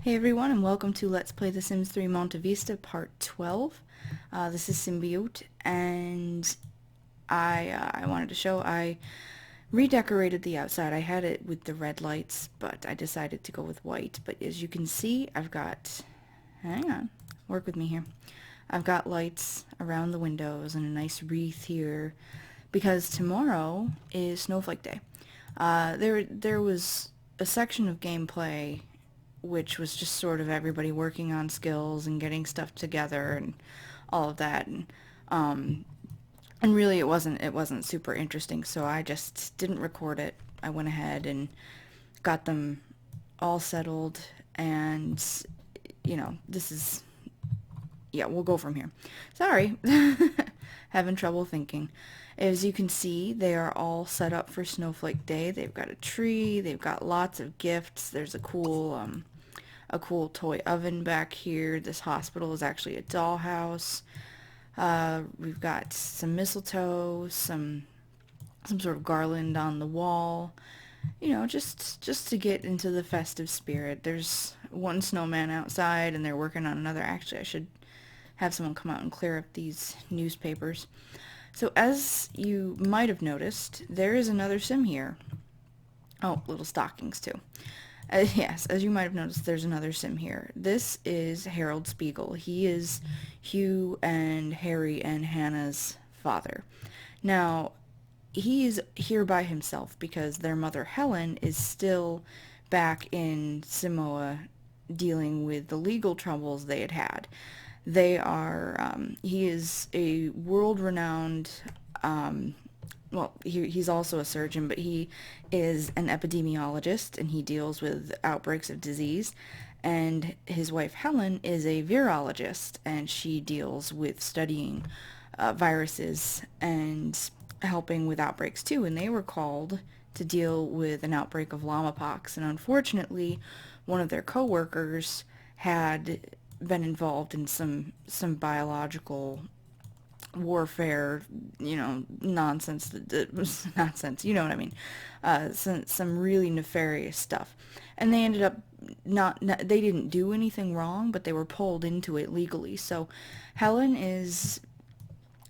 Hey everyone, and welcome to Let's Play The Sims 3 Monte Vista Part 12. This is Simbiote, and I wanted to show I redecorated the outside. I had it with the red lights, but I decided to go with white. But as you can see, I've got, hang on, work with me here. I've got lights around the windows and a nice wreath here, because tomorrow is Snowflake Day. There was a section of gameplay which was just sort of everybody working on skills and getting stuff together and all of that, and really it wasn't super interesting, so I just didn't record it. I went ahead and got them all settled, and this is, yeah, we'll go from here. Sorry. Having trouble thinking. As you can see, they are all set up for Snowflake Day. They've got a tree, they've got lots of gifts. There's a cool toy oven back here. This hospital is actually a dollhouse. We've got some mistletoe, some sort of garland on the wall. Just to get into the festive spirit. There's one snowman outside, and they're working on another. Actually, I should have someone come out and clear up these newspapers. So as you might have noticed, there is another sim here. Oh, little stockings too. Yes, as you might have noticed, there's another sim here. This is Harold Spiegel. He is Hugh and Harry and Hannah's father. Now, he is here by himself because their mother Helen is still back in Simoa dealing with the legal troubles they had had. He is a world-renowned, well, he's also a surgeon, but he is an epidemiologist, and he deals with outbreaks of disease. And his wife Helen is a virologist, and she deals with studying viruses and helping with outbreaks too. And they were called to deal with an outbreak of Llama Pox. And unfortunately, one of their co-workers had been involved in some biological warfare, nonsense. That was nonsense, you know what I mean. Some really nefarious stuff, and they ended up not they didn't do anything wrong, but they were pulled into it legally. So Helen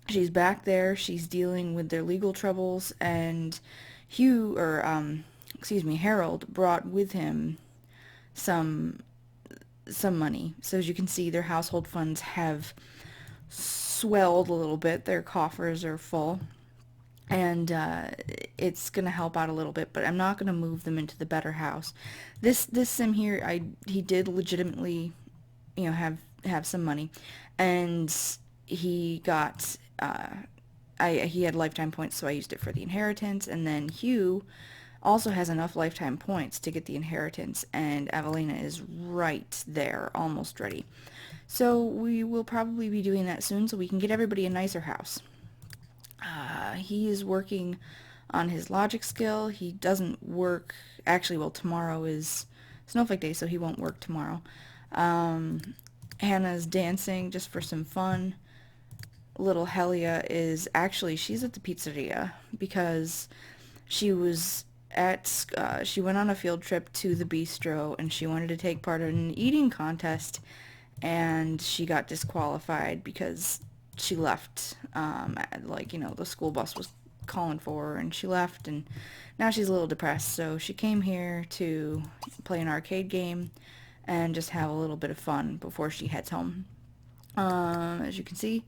she's back there, she's dealing with their legal troubles, and Harold brought with him some money. So as you can see, their household funds have swelled a little bit. Their coffers are full, and it's gonna help out a little bit. But I'm not gonna move them into the better house. This sim here, he did legitimately, have some money, and he got he had lifetime points, so I used it for the inheritance. And then Hugh also has enough lifetime points to get the inheritance, and Evelena is right there, almost ready. So we will probably be doing that soon so we can get everybody a nicer house. He is working on his logic skill. He doesn't work, actually, well, tomorrow is Snowflake Day, so he won't work tomorrow. Hannah's dancing just for some fun. Little Helia is actually, she's at the pizzeria because she was she went on a field trip to the bistro, and she wanted to take part in an eating contest, and she got disqualified because she left, the school bus was calling for her, and she left, and now she's a little depressed. So she came here to play an arcade game and just have a little bit of fun before she heads home. As you can see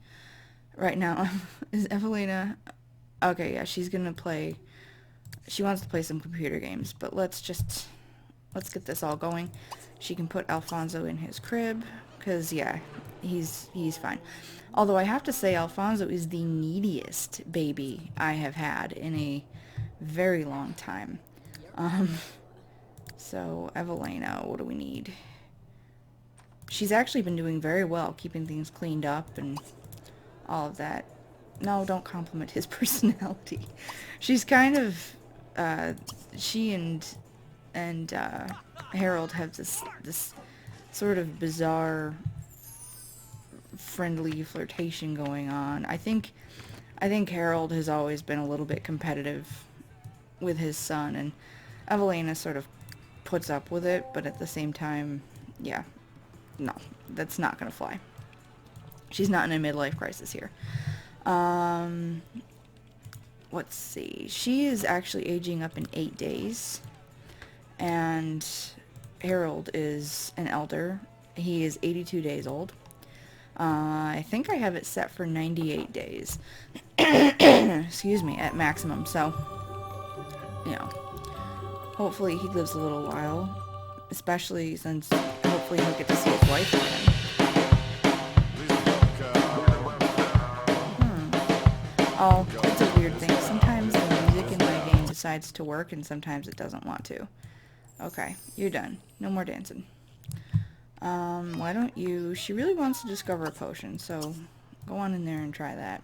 right now, is Evelena, okay, yeah, she wants to play some computer games, but let's get this all going. She can put Alfonso in his crib, because, yeah, he's fine. Although I have to say, Alfonso is the neediest baby I have had in a very long time. So, Evelena, what do we need? She's actually been doing very well, keeping things cleaned up and all of that. No, don't compliment his personality. She's kind of, she and Harold have this sort of bizarre friendly flirtation going on. I think Harold has always been a little bit competitive with his son, and Evelena sort of puts up with it, but at the same time, Yeah, no, that's not gonna fly. She's not in a midlife crisis here. Um, let's see. She is actually aging up in 8 days. And Harold is an elder. He is 82 days old. I think I have it set for 98 days. Excuse me, at maximum. So, you know, hopefully he lives a little while. Especially since hopefully he'll get to see his wife again. Oh, it's a weird thing. Sometimes the music in my game decides to work and sometimes it doesn't want to. Okay, you're done. No more dancing. Why don't you... She really wants to discover a potion, so go on in there and try that.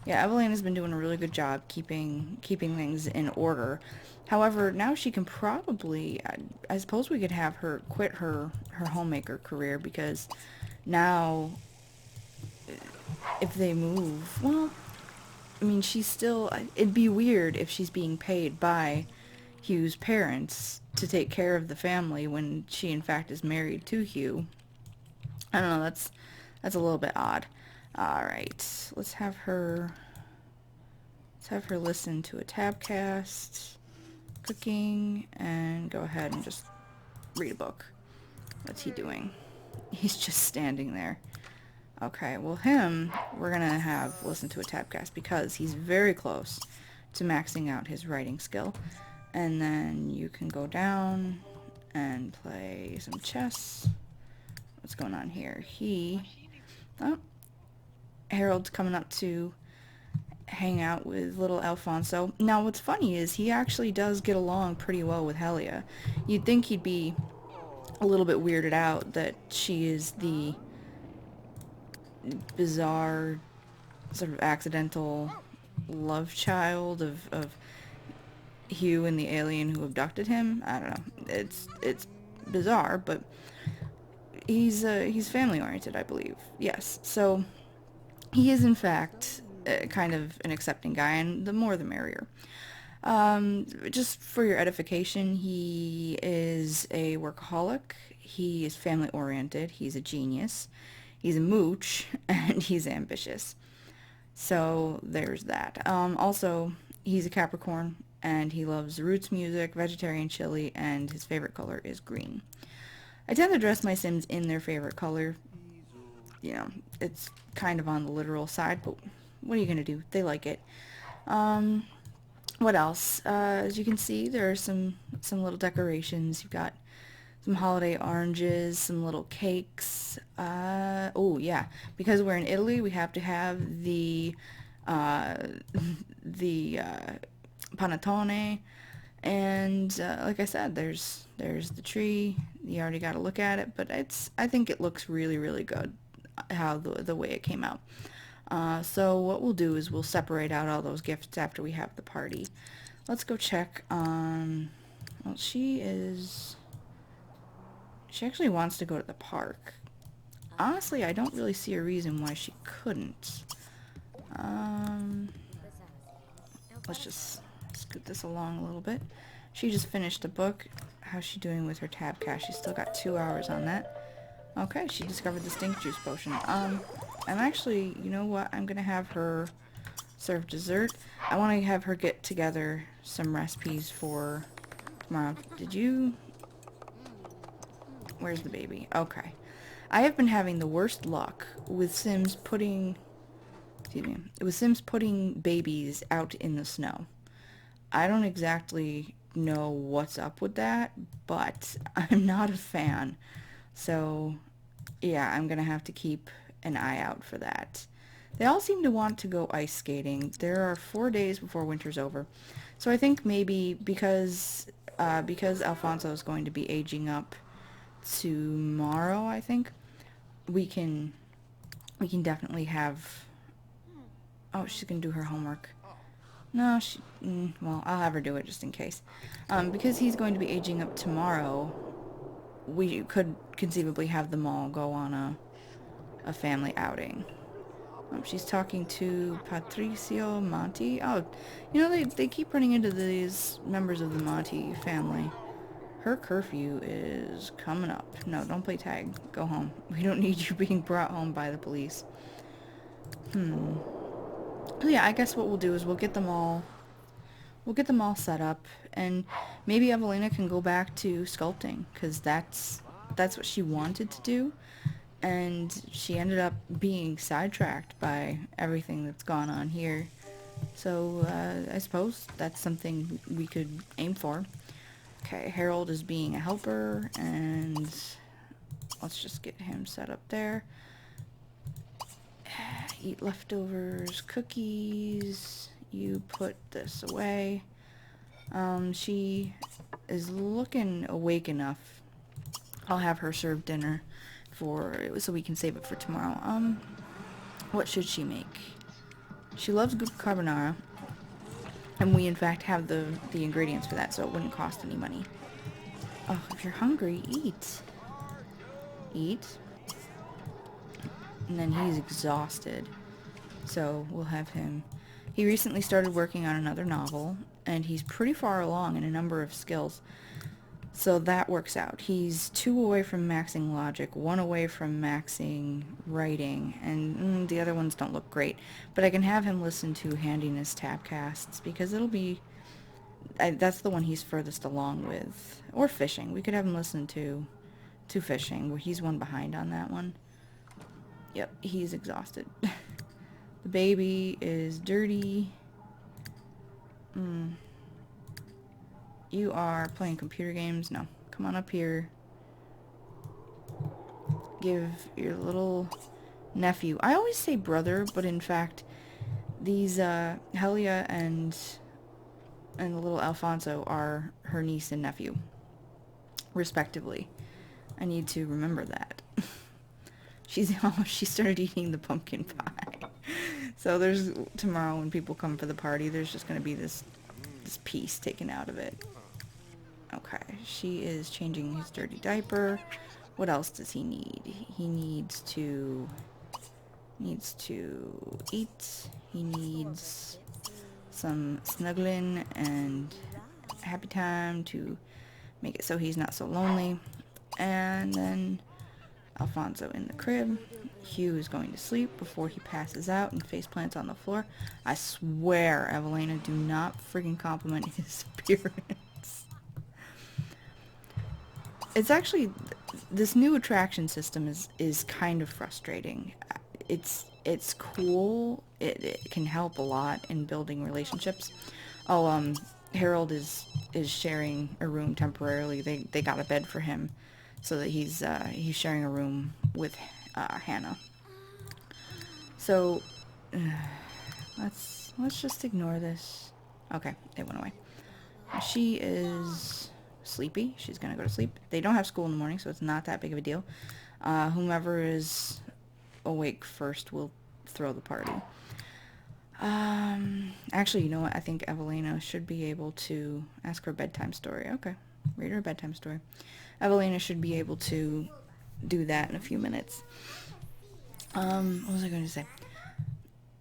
Yeah, Evelena's been doing a really good job keeping things in order. However, now she can probably... I suppose we could have her quit her homemaker career, because now if they move... Well, I mean, she's still... It'd be weird if she's being paid by Hugh's parents to take care of the family when she in fact is married to Hugh. I don't know, that's a little bit odd. Alright, let's have her listen to a tabcast, cooking, and go ahead and just read a book. What's he doing? He's just standing there. Okay, well him, we're gonna have listen to a tabcast because he's very close to maxing out his writing skill. And then you can go down and play some chess. What's going on here? Oh, Harold's coming up to hang out with little Alfonso. Now, what's funny is he actually does get along pretty well with Helia. You'd think he'd be a little bit weirded out that she is the bizarre, sort of accidental love child of Hugh and the alien who abducted him. I don't know. It's bizarre, but he's family oriented, I believe. Yes. So he is in fact kind of an accepting guy, and the more the merrier. Just for your edification, he is a workaholic. He is family oriented. He's a genius. He's a mooch, and he's ambitious. So there's that. Also, he's a Capricorn, and he loves roots music, vegetarian chili, and his favorite color is green. I tend to dress my Sims in their favorite color. You know, it's kind of on the literal side, but what are you going to do? They like it. What else? As you can see, there are some little decorations. You've got some holiday oranges, some little cakes. Oh, yeah. Because we're in Italy, we have to have the panettone. And like I said, there's the tree. You already got to look at it, but I think it looks really, really good how the way it came out. So what we'll do is we'll separate out all those gifts after we have the party. Let's go check on... Well, she actually wants to go to the park. Honestly, I don't really see a reason why she couldn't. Let's just scoot this along a little bit. She just finished a book. How's she doing with her tab cache? She's still got 2 hours on that. Okay, she discovered the stink juice potion. I'm actually, you know what? I'm gonna have her serve dessert. I want to have her get together some recipes for tomorrow. Did you... Where's the baby? Okay. I have been having the worst luck with Sims putting... Excuse me. With Sims putting babies out in the snow. I don't exactly know what's up with that, but I'm not a fan. So, yeah, I'm gonna have to keep an eye out for that. They all seem to want to go ice skating. There are 4 days before winter's over. So I think maybe because Alfonso is going to be aging up tomorrow, I think, we can definitely have... Oh, she's gonna do her homework. No, well, I'll have her do it just in case. Because he's going to be aging up tomorrow, we could conceivably have them all go on a family outing. She's talking to Patricio Monti. Oh, you know, they keep running into these members of the Monti family. her curfew is coming up. No, don't play tag. Go home. We don't need you being brought home by the police. So yeah, I guess what we'll do is we'll get them all set up, and maybe Evelena can go back to sculpting, because that's what she wanted to do, and she ended up being sidetracked by everything that's gone on here. So I suppose that's something we could aim for. Okay, Harold is being a helper, and let's just get him set up there. Eat leftovers, cookies. You put this away. She is looking awake enough. I'll have her serve dinner so we can save it for tomorrow. What should she make? She loves carbonara, and we in fact have the ingredients for that, so it wouldn't cost any money. Oh, if you're hungry, eat. Eat. And then he's exhausted, so we'll have him. He recently started working on another novel, and he's pretty far along in a number of skills, so that works out. He's 2 away from maxing logic, 1 away from maxing writing, and the other ones don't look great, but I can have him listen to handiness tabcasts, because it'll be... that's the one he's furthest along with. Or fishing. We could have him listen to fishing, where he's 1 behind on that one. Yep, he's exhausted. The baby is dirty. You are playing computer games? No. Come on up here. Give your little nephew... I always say brother, but in fact, these Helia and the little Alfonso are her niece and nephew, respectively. I need to remember that. She started eating the pumpkin pie. So there's tomorrow when people come for the party, there's just going to be this piece taken out of it. Okay, she is changing his dirty diaper. What else does he need? He needs to eat. He needs some snuggling and happy time to make it so he's not so lonely. And then Alfonso in the crib. Hugh is going to sleep before he passes out and face plants on the floor. I swear, Evelena, do not friggin' compliment his appearance. It's actually, this new attraction system is kind of frustrating. It's cool. It can help a lot in building relationships. Oh, Harold is sharing a room temporarily. They got a bed for him, so that he's sharing a room with Hannah. So let's just ignore this. Okay, it went away. She is sleepy. She's gonna go to sleep. They don't have school in the morning, so it's not that big of a deal. Whomever is awake first will throw the party. Actually, you know what? I think Evelena should be able to ask her a bedtime story. Okay, read her a bedtime story. Evelena should be able to do that in a few minutes. What was I going to say?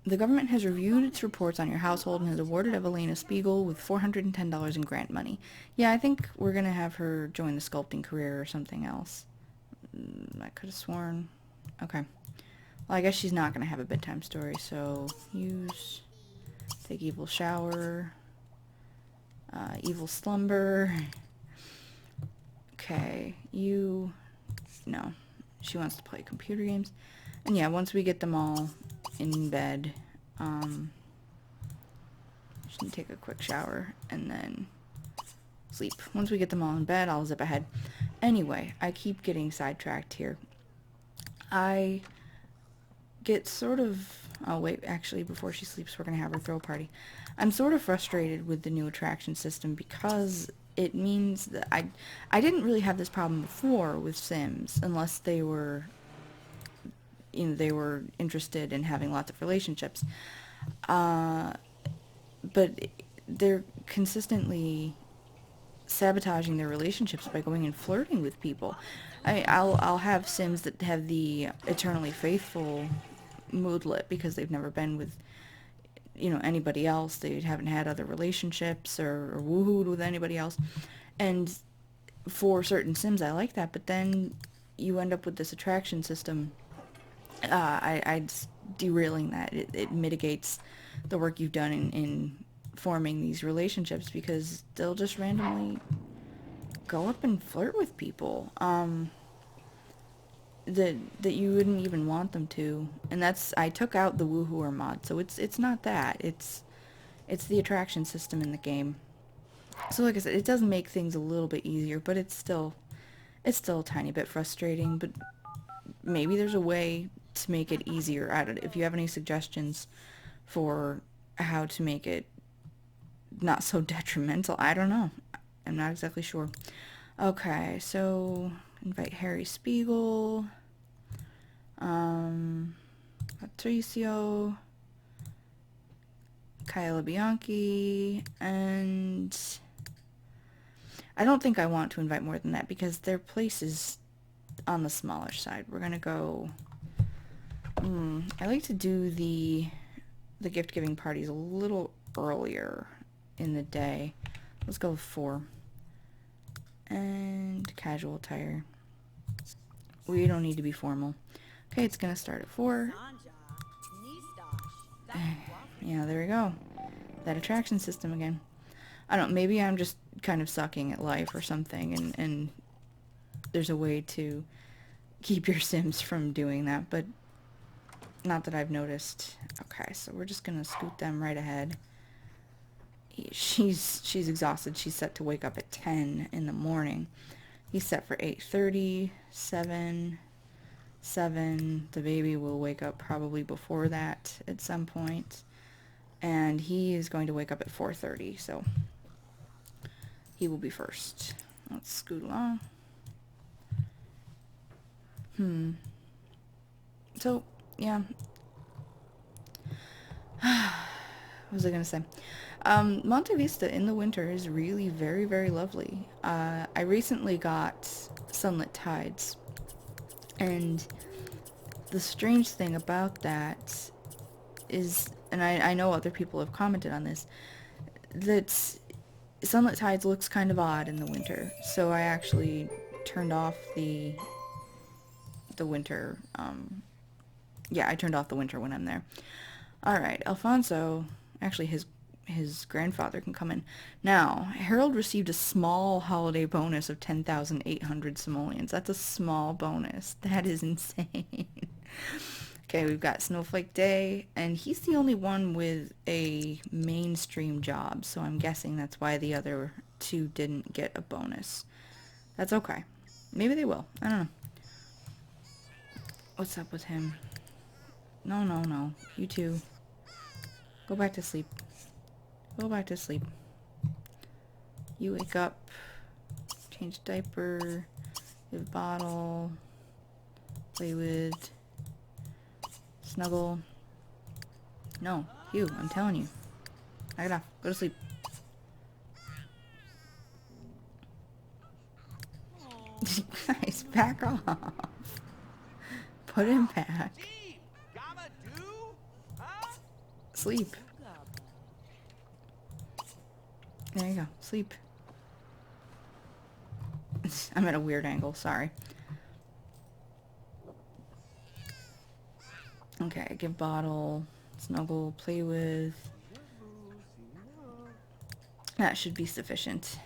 The government has reviewed its reports on your household and has awarded Evelena Spiegel with $410 in grant money. Yeah, I think we're going to have her join the sculpting career or something else. I could have sworn. Okay. Well, I guess she's not going to have a bedtime story, so take evil shower, evil slumber. Okay, no, she wants to play computer games. And yeah, once we get them all in bed, she can take a quick shower and then sleep. Once we get them all in bed, I'll zip ahead. Anyway, I keep getting sidetracked here. I get sort of... Oh, wait, actually, before she sleeps, we're going to have her throw a party. I'm sort of frustrated with the new attraction system because it means that I didn't really have this problem before with Sims, unless they were, they were interested in having lots of relationships. But they're consistently sabotaging their relationships by going and flirting with people. I'll have Sims that have the eternally faithful moodlet because they've never been with anybody else. They haven't had other relationships or woohooed with anybody else, and for certain sims I like that, but then you end up with this attraction system. I just derailing that. It mitigates the work you've done in forming these relationships, because they'll just randomly go up and flirt with people that you wouldn't even want them to. And that's, I took out the woohooer mod, so it's not that. It's the attraction system in the game. So like I said, it does make things a little bit easier, but it's still a tiny bit frustrating. But maybe there's a way to make it easier. I don't, if you have any suggestions for how to make it not so detrimental, I don't know. I'm not exactly sure. Okay, so invite Harry Spiegel, Patricio, Kyla Bianchi, and I don't think I want to invite more than that because their place is on the smaller side. We're gonna go, I like to do the gift giving parties a little earlier in the day. Let's go with 4. And casual attire. We don't need to be formal. Okay, it's gonna start at 4. Yeah, there we go. That attraction system again. I don't know, maybe I'm just kind of sucking at life or something, and there's a way to keep your Sims from doing that, but not that I've noticed. Okay, so we're just gonna scoot them right ahead. She's exhausted. She's set to wake up at 10 in the morning. He's set for 8:30, 7. The baby will wake up probably before that at some point. And he is going to wake up at 4:30, so he will be first. Let's scoot along. So, yeah. What was I going to say? Monte Vista in the winter is really very, very lovely. I recently got sunlit tides, and the strange thing about that is, and I know other people have commented on this, that sunlit tides looks kind of odd in the winter, so I actually turned off the winter, yeah, I turned off the winter when I'm there. Alright, Alfonso, actually his grandfather can come in. Now, Harold received a small holiday bonus of 10,800 simoleons. That's a small bonus. That is insane. Okay, we've got Snowflake Day, and he's the only one with a mainstream job, so I'm guessing that's why the other 2 didn't get a bonus. That's okay. Maybe they will. I don't know. What's up with him? No. You two. Go back to sleep. Go back to sleep. You wake up. Change diaper. Give bottle. Play with. Snuggle. No. Hugh, I'm telling you. Knock it off. Go to sleep. Guys, back off. Put him back. Sleep. There you go. Sleep. I'm at a weird angle. Sorry. Okay, give bottle, snuggle, play with. That should be sufficient.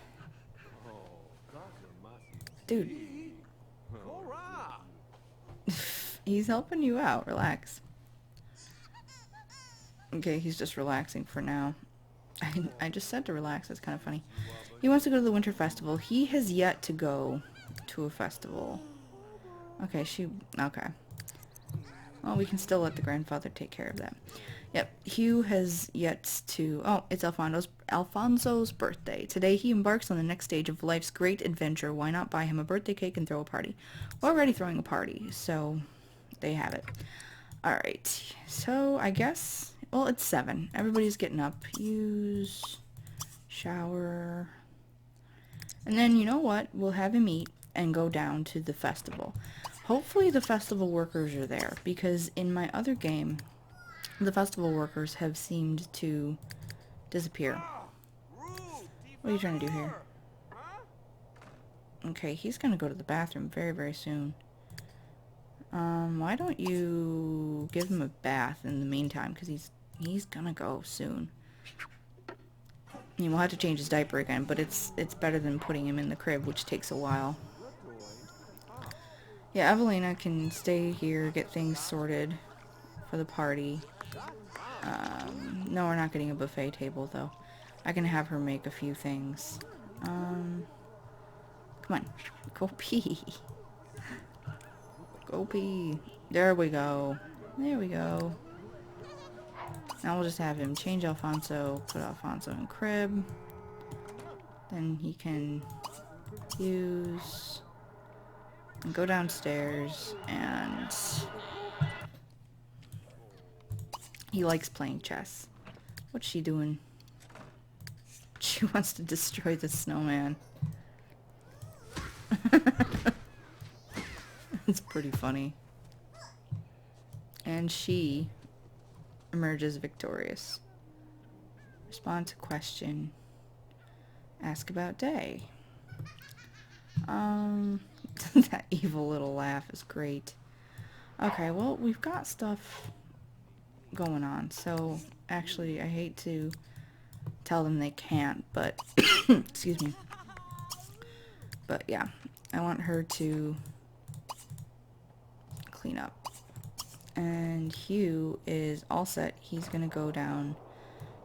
Dude. He's helping you out. Relax. Okay, he's just relaxing for now. I just said to relax. That's kind of funny. He wants to go to the winter festival. He has yet to go to a festival. Okay, okay. Well, we can still let the grandfather take care of that. Yep, Hugh has yet to... Oh, it's Alfonso's birthday. Today he embarks on the next stage of life's great adventure. Why not buy him a birthday cake and throw a party? We're already throwing a party, so they have it. Alright, so I guess... Well, it's 7. Everybody's getting up. Use... Shower... And then, you know what? We'll have him eat and go down to the festival. Hopefully the festival workers are there, because in my other game, the festival workers have seemed to disappear. What are you trying to do here? Okay, he's gonna go to the bathroom very, very soon. Why don't you give him a bath in the meantime? Because he's gonna go soon. I mean, we'll have to change his diaper again, but it's better than putting him in the crib, which takes a while. Yeah, Evelena can stay here, get things sorted for the party. No, we're not getting a buffet table, though. I can have her make a few things. Come on. Go pee. Go pee. There we go. There we go. Now we'll just have him change Alfonso, put Alfonso in crib. Then he can use and go downstairs, and he likes playing chess. What's she doing? She wants to destroy the snowman. It's pretty funny. And she emerges victorious. Respond to question. Ask about day. That evil little laugh is great. Okay, well, we've got stuff going on, so actually I hate to tell them they can't, but excuse me. But yeah, I want her to clean up. And Hugh is all set. He's gonna go down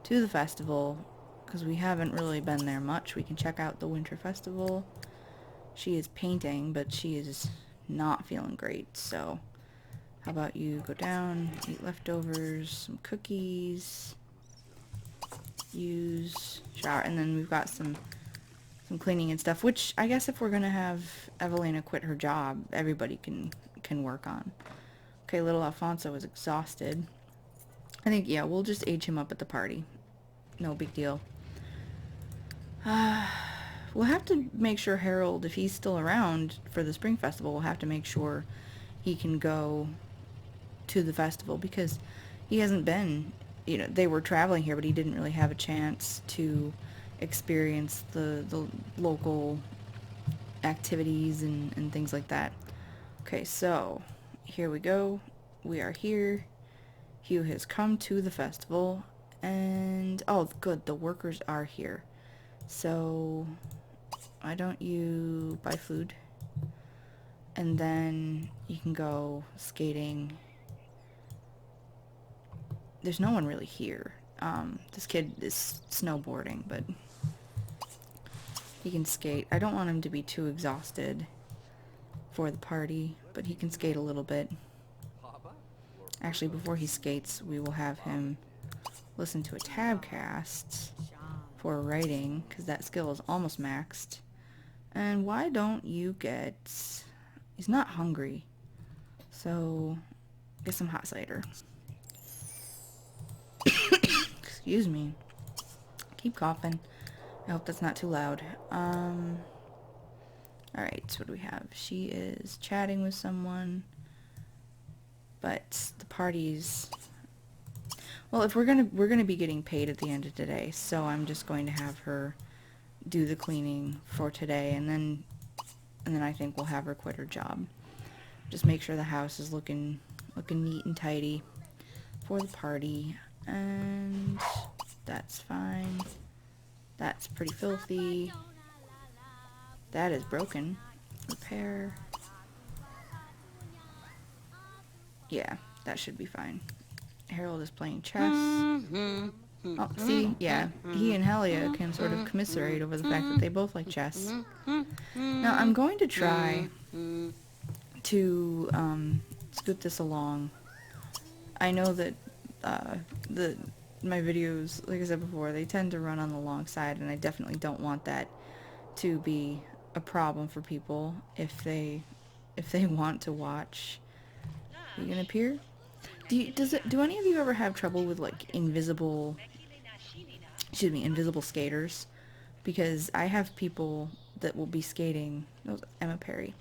to the festival because we haven't really been there much. We can check out the winter festival. She is painting, but she is not feeling great, so how about you go down, eat leftovers, some cookies, use, shower, and then we've got some cleaning and stuff, which I guess if we're gonna have Evelena quit her job, everybody can work on. Okay, little Alfonso is exhausted. I think, yeah, we'll just age him up at the party. No big deal. We'll have to make sure Harold, if he's still around for the spring festival, we'll have to make sure he can go to the festival because he hasn't been, you know, they were traveling here, but he didn't really have a chance to experience the local activities and things like that. Okay, so here we go. We are here. Hugh has come to the festival, and oh good, the workers are here. So why don't you buy food, and then you can go skating. There's no one really here. This kid is snowboarding, but he can skate. I don't want him to be too exhausted for the party, but he can skate a little bit. Actually, before he skates, we will have him listen to a tabcast for writing, because that skill is almost maxed. And why don't you get... He's not hungry, so get some hot cider. Excuse me. Keep coughing. I hope that's not too loud. Alright, so what do we have? She is chatting with someone, but the party's... Well, if we're gonna be getting paid at the end of today, so I'm just going to have her do the cleaning for today, and then I think we'll have her quit her job. Just make sure the house is looking neat and tidy for the party, and that's fine. That's pretty filthy. That is broken. Repair. Yeah, that should be fine. Harold is playing chess. Oh, see? Yeah. He and Helia can sort of commiserate over the fact that they both like chess. Now, I'm going to try to scoot this along. I know that my videos, like I said before, they tend to run on the long side, and I definitely don't want that to be a problem for people if they want to watch. You gonna appear? Do any of you ever have trouble with like invisible skaters? Because I have people that will be skating, Emma Perry,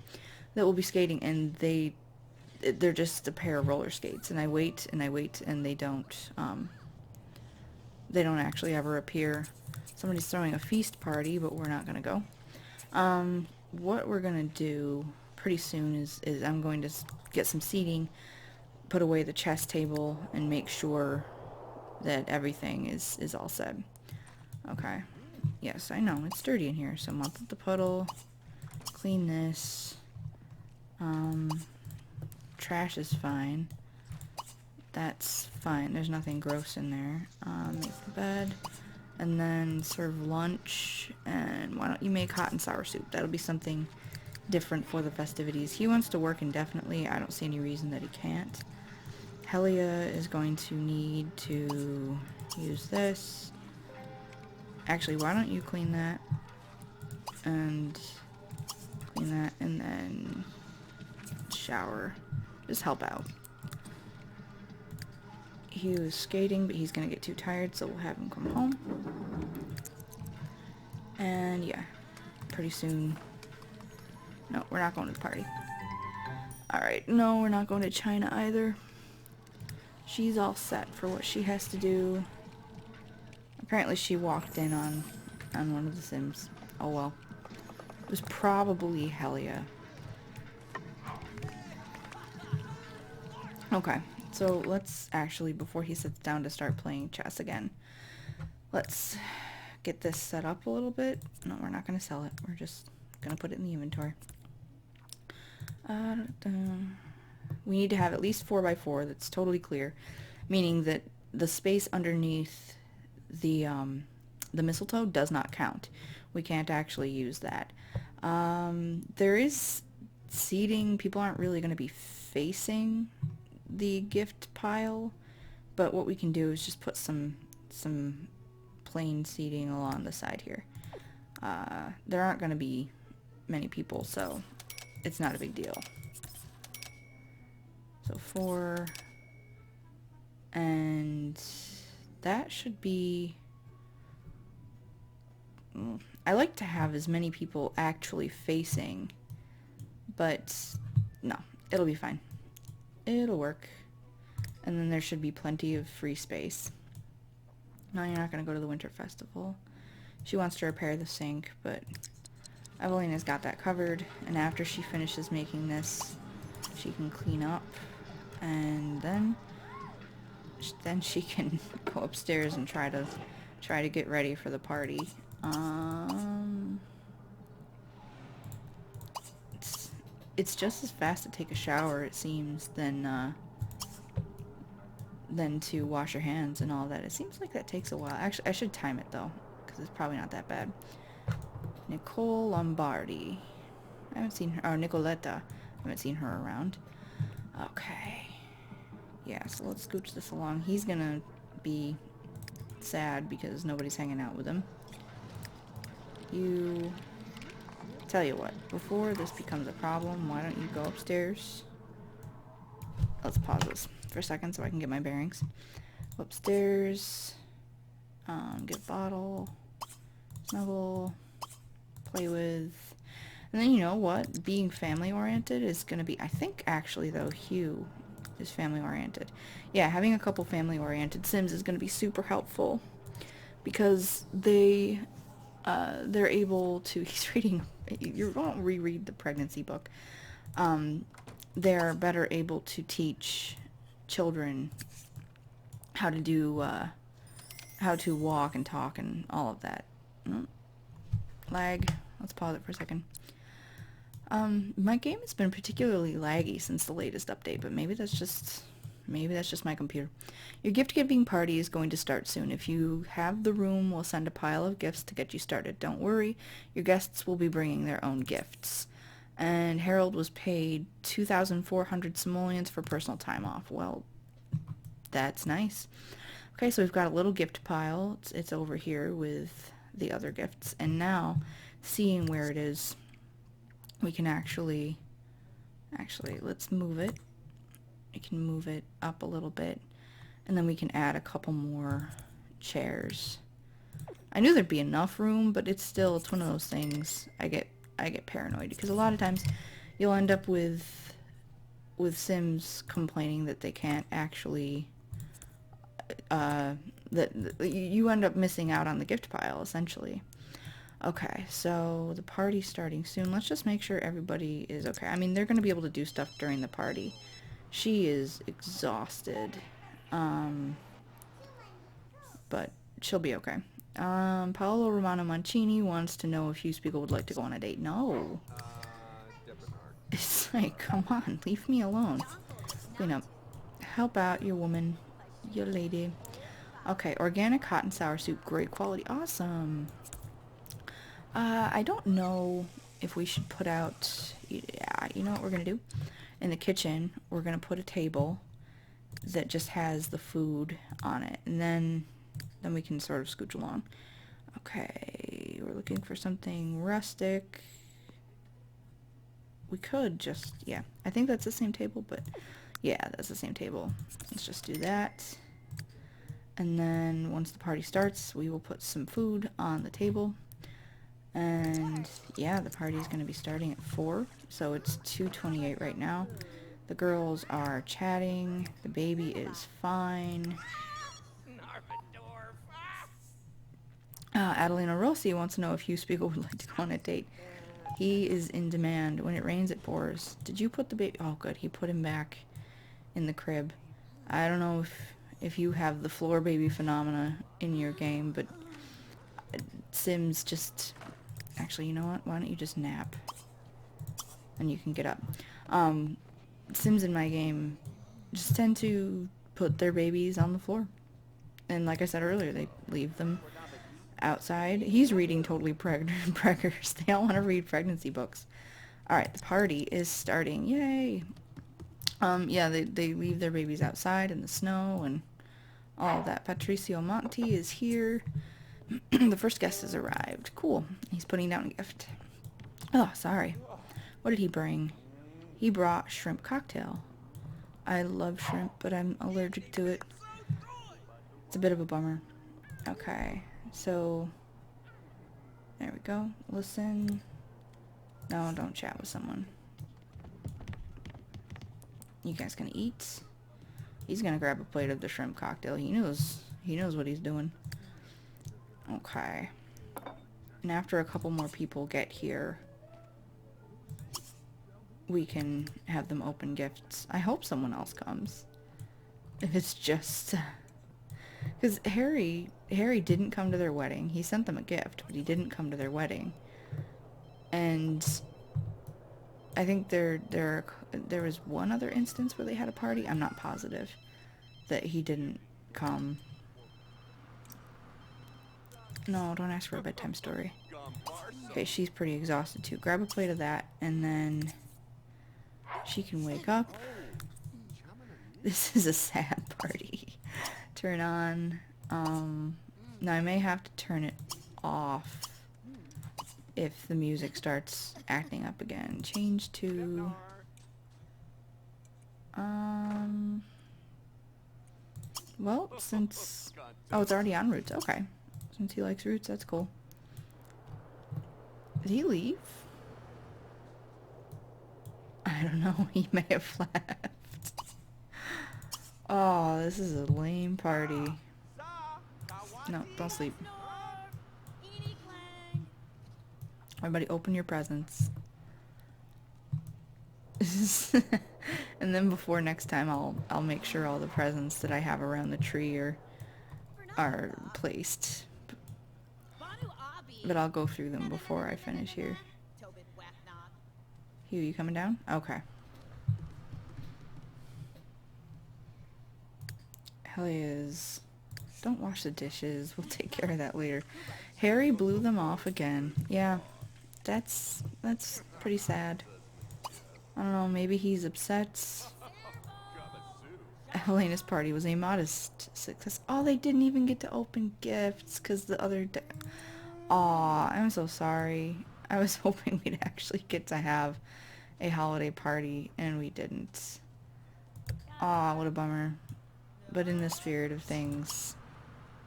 that will be skating, and they're just a pair of roller skates, and I wait and they don't actually ever appear. Somebody's throwing a feast party, but we're not gonna go. what we're gonna do pretty soon is I'm going to get some seating, put away the chess table, and make sure that everything is all set. Okay. Yes, I know, it's dirty in here, so mop up the puddle, clean this. Trash is fine. That's fine, there's nothing gross in there. Make the bed, and then serve lunch, and why don't you make hot and sour soup? That'll be something different for the festivities. He wants to work indefinitely, I don't see any reason that he can't. Helia is going to need to use this. Actually, why don't you clean that, and clean that, and then shower. Just help out. Hugh is skating, but he's gonna get too tired, so we'll have him come home. And yeah, pretty soon. No, we're not going to the party. Alright, no, we're not going to China either. She's all set for what she has to do. Apparently she walked in on one of the Sims. Oh well. It was probably Helia. Okay, so let's actually, before he sits down to start playing chess again, let's get this set up a little bit. No, we're not going to sell it. We're just going to put it in the inventory. We need to have at least 4x4 that's totally clear, meaning that the space underneath the mistletoe does not count. We can't actually use that. There is seating. People aren't really going to be facing the gift pile, but what we can do is just put some plain seating along the side here. There aren't going to be many people, so it's not a big deal. So 4, and that should be... I like to have as many people actually facing, but no, it'll be fine. It'll work. And then there should be plenty of free space. No, you're not going to go to the winter festival. She wants to repair the sink, but Evelena's got that covered, and after she finishes making this, she can clean up, and then she can go upstairs and try to get ready for the party. It's just as fast to take a shower, it seems, than to wash your hands and all that. It seems like that takes a while. Actually, I should time it though, because it's probably not that bad. Nicole Lombardi. I haven't seen her. Oh, Nicoletta. I haven't seen her around. Okay. Yeah, so let's scooch this along. He's gonna be sad because nobody's hanging out with him. You... Tell you what, before this becomes a problem, why don't you go upstairs? Let's pause this for a second so I can get my bearings. Go upstairs. Get bottle. Snuggle. Play with. And then you know what? Being family oriented is going to be, I think actually though, Hugh is family oriented. Yeah, having a couple family oriented Sims is going to be super helpful because they're able to, he's reading, you won't reread the pregnancy book. They're better able to teach children how to do, how to walk and talk and all of that. Lag. Let's pause it for a second. My game has been particularly laggy since the latest update, but maybe that's just my computer. Your gift-giving party is going to start soon. If you have the room, we'll send a pile of gifts to get you started. Don't worry, your guests will be bringing their own gifts. And Harold was paid 2,400 simoleons for personal time off. Well, that's nice. Okay, so we've got a little gift pile. It's over here with the other gifts. And now, seeing where it is, we can actually, let's move it. We can move it up a little bit, and then we can add a couple more chairs. I knew there'd be enough room, but it's one of those things. I get paranoid because a lot of times you'll end up with Sims complaining that they can't actually that you end up missing out on the gift pile essentially. Okay, so the party's starting soon. Let's just make sure everybody is okay. I mean, they're going to be able to do stuff during the party. She is exhausted. But she'll be okay. Paolo Romano Mancini wants to know if Hugh Spiegel would like to go on a date. No. It's like, come on, leave me alone. Clean up. Help out your woman, your lady. Okay, organic hot and sour soup, great quality. Awesome. I don't know if we should put out... Yeah, you know what we're going to do? In the kitchen, we're going to put a table that just has the food on it. And then we can sort of scooch along. Okay, we're looking for something rustic. We could just... Yeah, I think that's the same table, but... Yeah, that's the same table. Let's just do that. And then once the party starts, we will put some food on the table. And yeah, the party is going to be starting at 4, so it's 2:28 right now. The girls are chatting. The baby is fine. Adelina Rossi wants to know if Hugh Spiegel would like to go on a date. He is in demand. When it rains, it pours. Did you put the baby... Oh, good. He put him back in the crib. I don't know if you have the floor baby phenomena in your game, but Sims just... Actually, you know what? Why don't you just nap? And you can get up. Sims in my game just tend to put their babies on the floor. And like I said earlier, they leave them outside. He's reading totally preggers. They all want to read pregnancy books. Alright, the party is starting. Yay! Yeah, they leave their babies outside in the snow and all that. Patricio Monti is here. The first guest has arrived. Cool. He's putting down a gift. Oh, sorry. What did he bring? He brought shrimp cocktail. I love shrimp, but I'm allergic to it. It's a bit of a bummer. Okay, so... There we go. Listen. No, don't chat with someone. You guys gonna eat? He's gonna grab a plate of the shrimp cocktail. He knows what he's doing. Okay. And after a couple more people get here, we can have them open gifts. I hope someone else comes. If it's just... Because Harry didn't come to their wedding. He sent them a gift, but he didn't come to their wedding. And I think there was one other instance where they had a party. I'm not positive that he didn't come. No, don't ask for a bedtime story. Okay, she's pretty exhausted too. Grab a plate of that, and then she can wake up. This is a sad party. Turn on. Now I may have to turn it off if the music starts acting up again. Change to... Well, since... Oh, it's already on Roots. Okay. Since he likes Roots, that's cool. Did he leave? I don't know. He may have left. Oh, this is a lame party. No, don't sleep. Everybody open your presents. And then before next time, I'll make sure all the presents that I have around the tree are placed. But I'll go through them before I finish here. Hugh, you coming down? Okay. Hell yes. Don't wash the dishes. We'll take care of that later. Harry blew them off again. Yeah, that's pretty sad. I don't know, maybe he's upset. Helena's party was a modest success. Oh, they didn't even get to open gifts because the other day... Aw, I'm so sorry. I was hoping we'd actually get to have a holiday party, and we didn't. Aw, what a bummer. But in the spirit of things...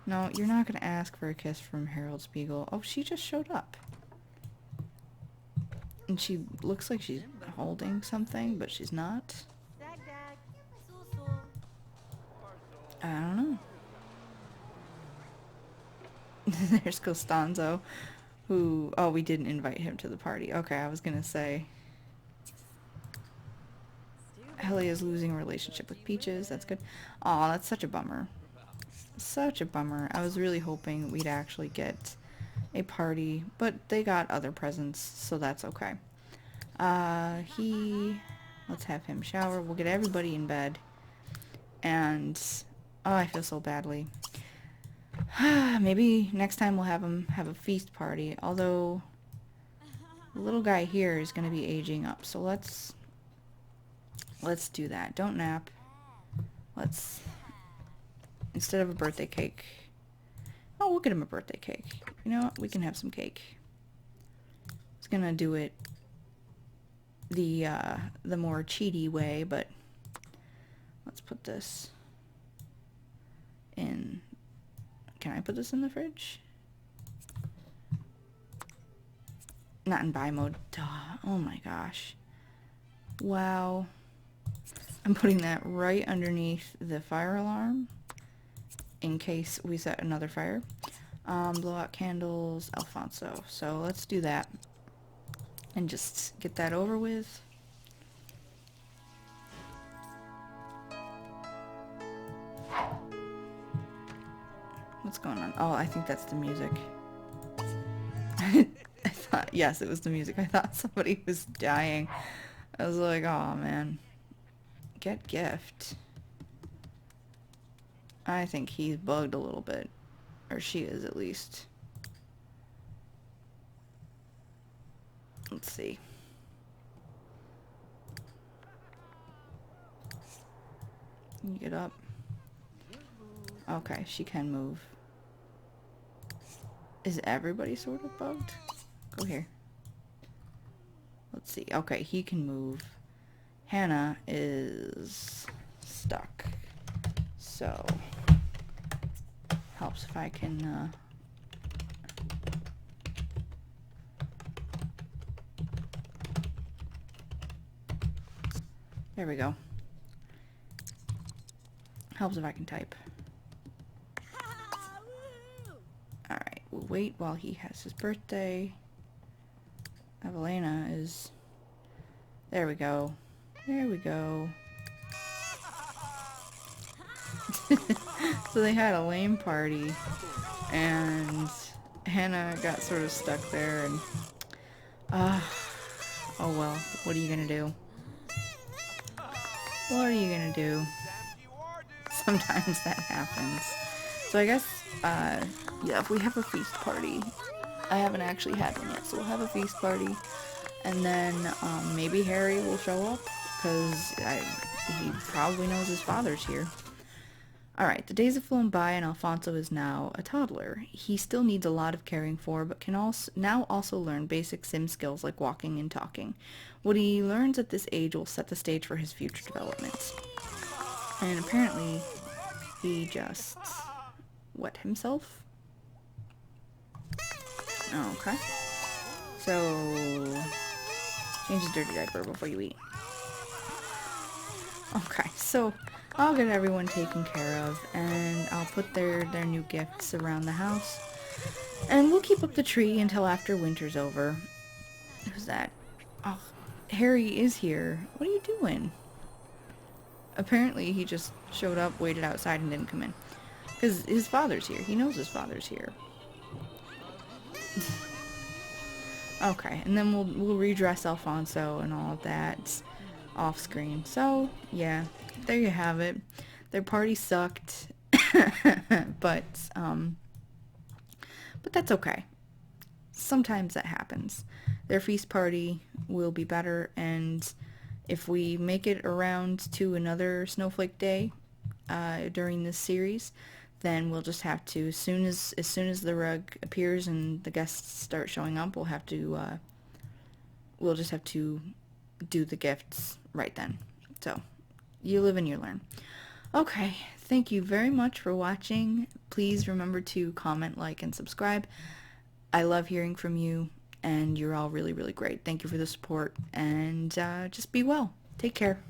No, you're not going to ask for a kiss from Harold Spiegel. Oh, she just showed up. And she looks like she's holding something, but she's not. I don't know. There's Costanzo. Who, oh, we didn't invite him to the party. Okay, I was gonna say. Ellie is losing a relationship with Peaches. That's good. Aw, that's such a bummer. Such a bummer. I was really hoping we'd actually get a party, but they got other presents, so that's okay. Let's have him shower. We'll get everybody in bed. And, oh, I feel so badly. Maybe next time we'll have him have a feast party, although the little guy here is going to be aging up, so let's do that. Don't nap. Let's, instead of a birthday cake, oh, we'll get him a birthday cake. You know what? We can have some cake. It's gonna do it the more cheaty way, but let's put this in. Can I put this in the fridge? Not in buy mode. Duh. Oh my gosh. Wow. I'm putting that right underneath the fire alarm in case we set another fire. Blow out candles, Alfonso. So let's do that and just get that over with. What's going on? Oh, I think that's the music. I thought, yes, it was the music. I thought somebody was dying. I was like, oh man. Get gift. I think he's bugged a little bit. Or she is, at least. Let's see. Can you get up? Okay, she can move. Is everybody sort of bugged? Go here. Let's see. Okay, he can move. Hannah is stuck. So, helps if I can, there we go. Helps if I can type. Alright, we'll wait while he has his birthday. Evelena is... There we go. There we go. So they had a lame party, and Hannah got sort of stuck there, and... oh well, what are you gonna do? What are you gonna do? Sometimes that happens. So I guess, yeah, if we have a feast party, I haven't actually had one yet, so we'll have a feast party, and then maybe Harry will show up, because he probably knows his father's here. Alright, the days have flown by and Alfonso is now a toddler. He still needs a lot of caring for, but can now also learn basic sim skills like walking and talking. What he learns at this age will set the stage for his future development. And apparently, he just wet himself. Okay. So, change the dirty diaper before you eat. Okay, so I'll get everyone taken care of, and I'll put their new gifts around the house. And we'll keep up the tree until after winter's over. Who's that? Oh, Harry is here. What are you doing? Apparently he just showed up, waited outside, and didn't come in. Because his father's here. He knows his father's here. Okay, and then we'll redress Alfonso and all of that off screen. So, yeah, there you have it. Their party sucked, but that's okay. Sometimes that happens. Their feast party will be better, and if we make it around to another Snowflake day during this series, then we'll just have to, as soon as the rug appears and the guests start showing up, we'll just have to do the gifts right then. So, you live and you learn. Okay, thank you very much for watching. Please remember to comment, like, and subscribe. I love hearing from you, and you're all really, really great. Thank you for the support, and just be well. Take care.